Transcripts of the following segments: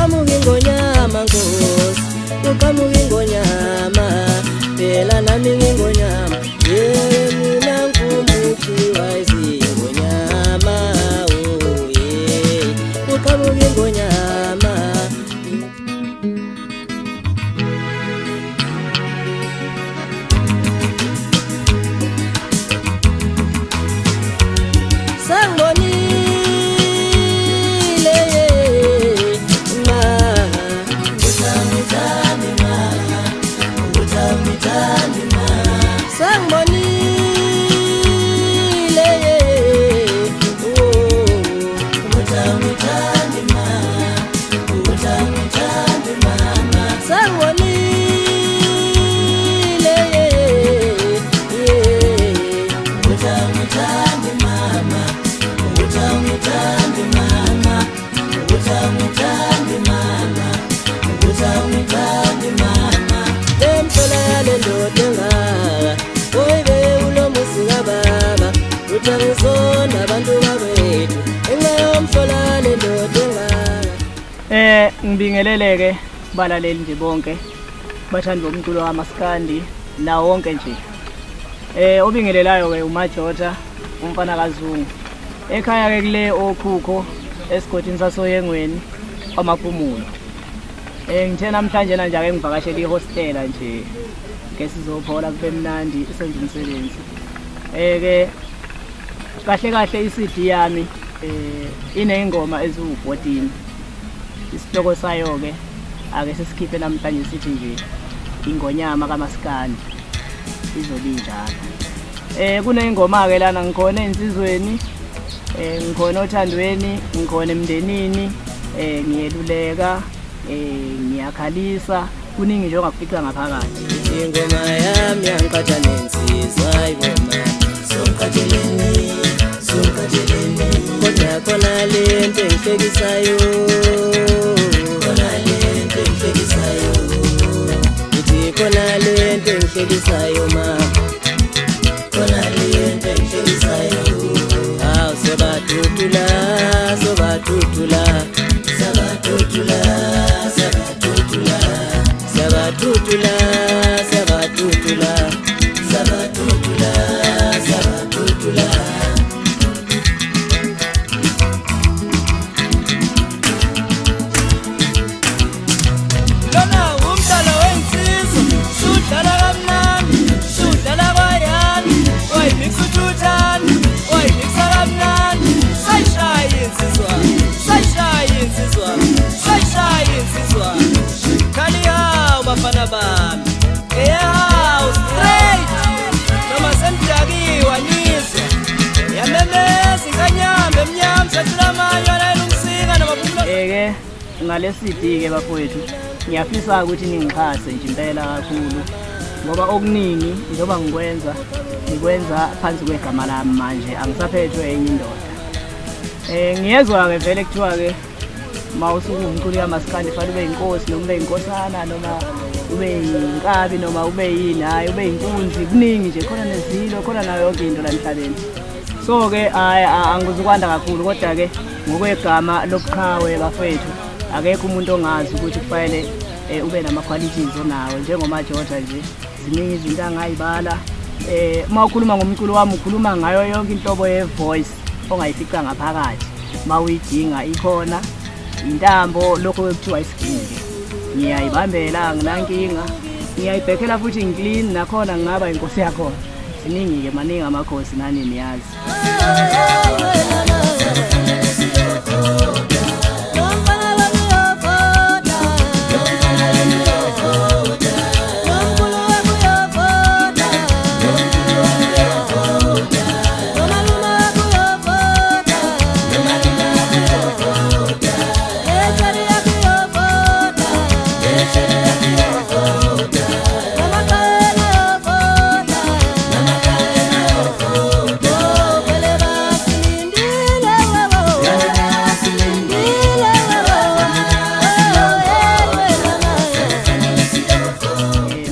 uqhamuka ingonyama Nkosi, uqhamuka ingonyama, phela nami ngingonyama, mina ngumukhiwa izingonyama, oh yeah, uqhamuka ingonyama. Ngibingeleleke balaleli nje bonke bathandi bomculo wamaskandi la wonke nje. Obingelelayo ke uMajota umfana kaZungu. Ekhaya ke kule okhukho esigodini sasoyengweni kwamaphumulo. Ngithe namhlanje nje ake ngivakashela ihostela nje ke sizophola kube mnandi isenze umsebenzi. Ke kahle kahle iCD yami inengoma eziwu14. Isihloko sayo ke ake sesikhiphe namhlanje sithi nje ingonyama kaMaskandi izobe injalo. Kunengoma ke lana ngikhona ensizweni, ngikhona othandweni, ngikhona emndenini, ngiyeluleka, ngiyakhalisa, kuningi nje ongakufica ngaphakathi. Ingoma yami yangiqhatha nensizwa ayibona, sokhatheleni kodwa khona lento engihlekisayo, khona lento engihlekisayo, ngithi khona lento engihlekisayo ma, khona lento engihlekisayo. Awu sobathuthula sobathuthula sabathuthula sabathuthula sabathuthula sabathuthula sabathuthula sabathuthula. Ngale CD ke bafowethu ngiyafisa ukuthi ningikhase nje impela kakhulu ngoba okuningi njengoba ngikwenza phansi kwegama lami manje angisaphethwe enye indoda. Ngiyezwa ke vele kuthiwa ke mawusuku umculo yamaskandi fanele ube inkosi noma ube inkosana noma ube inkabi noma ube yini, hayi ube inkunzi, kuningi nje, khona nezilo, khona nayo yonke into la emhlabeni. So ke angizukwanda kakhulu kodwa ke ngokwegama lobuqhawe bafethu akekho umuntu ongazi ukuthi kufanele ube nama qualities onawo njengoMajota nje. Ziningi izinto angayibala. Uma ukhuluma ngomculo wami ukhuluma ngayo yonke inhlobo ye voice ongayifica ngaphakathi. Mawuyidinga ikhona intambo lokho ekuthiwa isigingile. Ngiyayibambela nginankinga. Ngiyayibhekela futhi ngiclean nakhona ngingaba inkosi yakho. Ziningi ke maningi amakhosi nani niyazi.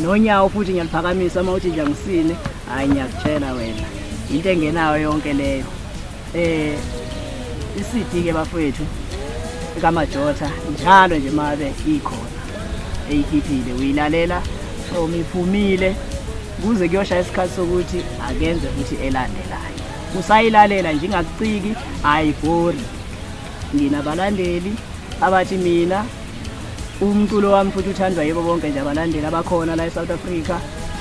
Nonyawo futhi ngiyaliphakamisa uma uthi nje ngisine, hayi ngiyakutshela wena into engenayo yonke leyo. iCD ke bafowethu kaMajotha njalo nje mabe ikhona eyikhiphile uyilalela from iphumile kuze kuyoshaya isikhathi sokuthi akenze futhi elandelayo usayilalela nje ingakuciki ayibhori nginabalandeli abathi mina umculo wami futhi uthandwa yibo bonke nje abalandeli abakhona la eSouth Africa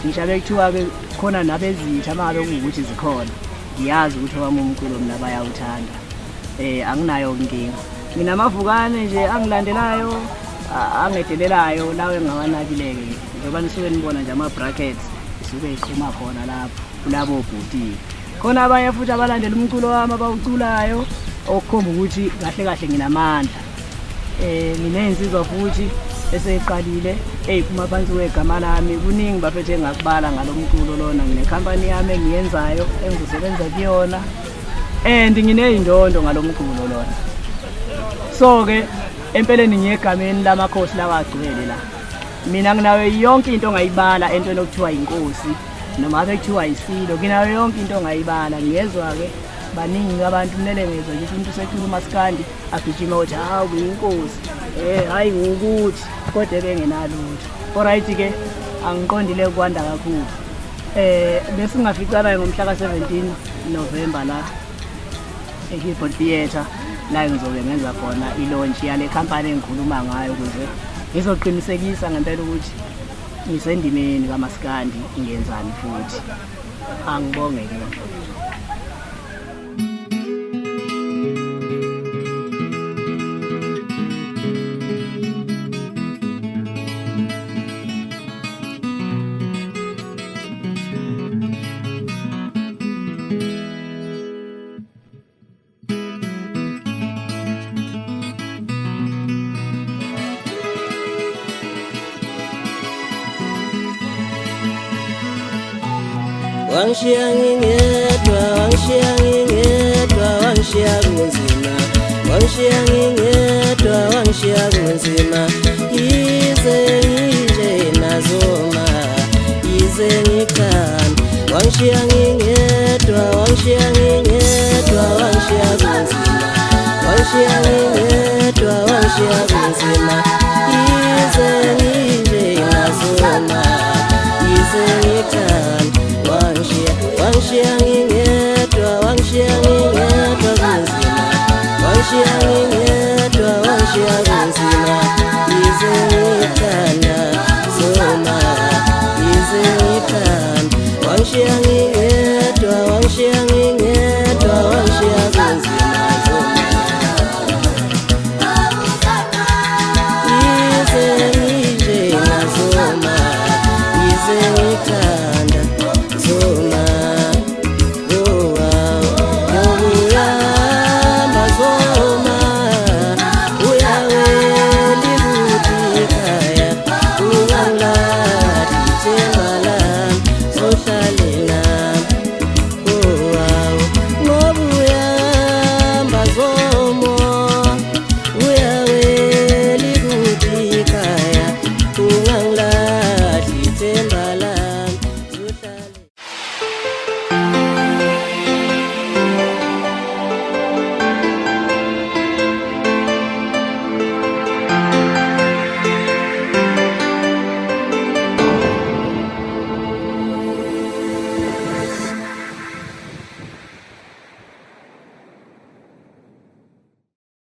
ngishabe kuthiwa-ke khona nabezitha mangabe kuwukuthi zikhona ngiyazi ukuthi wami umculo mina bayawuthanda anginayo inkinga nginamavukane nje angilandelayo angedelelayo lawo engawanakileke njengoba nisuke nibona nje ama-brackets isuke iqhuma khona lapho kulabo bhutile khona abanye futhi abalandela umculo wami abawuculayo okukhomba ukuthi kahle kahle nginamandla nginensizwa futhi eseyiqalile eyiphuma phansi kwegama lami kuningi bafethe ngakubala ngalomculo lona ngine-company yami engiyenzayo engizosebenza kuyona and ngineyindondo ngalomculo lona so-ke empeleni ngiyegameni lamakhosi lawagcwele la mina nginayo yonke into ongayibala entweni okuthiwa inkosi noma ave kuthiwa isilo nginayo yonke into ongayibala ngiyezwa-ke baningi abantu kumele ngezwa ngithi umuntu usecula umaskandi agijima ukuthi hawu kuyinkosi hhayi ngukuthi kodwa bengenalutho alright-ke angiqondile kwanda kakhulu bese ngingaficana ngomhla ka-17 November la eHillbroad Theatre la ngizobe ngenza khona ilaunch yale company engikhuluma ngayo ukuze ngizoqinisekisa ngempela ukuthi ngisendimeni kaMaskandi ngiyenzani futhi angibonge-ke bafowethu. Wangishiya ngingedwa, wangishiya ngingedwa, wangishiya kunzima. Wangishiya ngingedwa, wangishiya kunzima. Yize ngije nazoma, yize ngikhanda. Wangishiya ngingedwa, wangishiya ngingedwa, wangishiya kunzima. Wangishiya ngingedwa, wangishiya kunzima.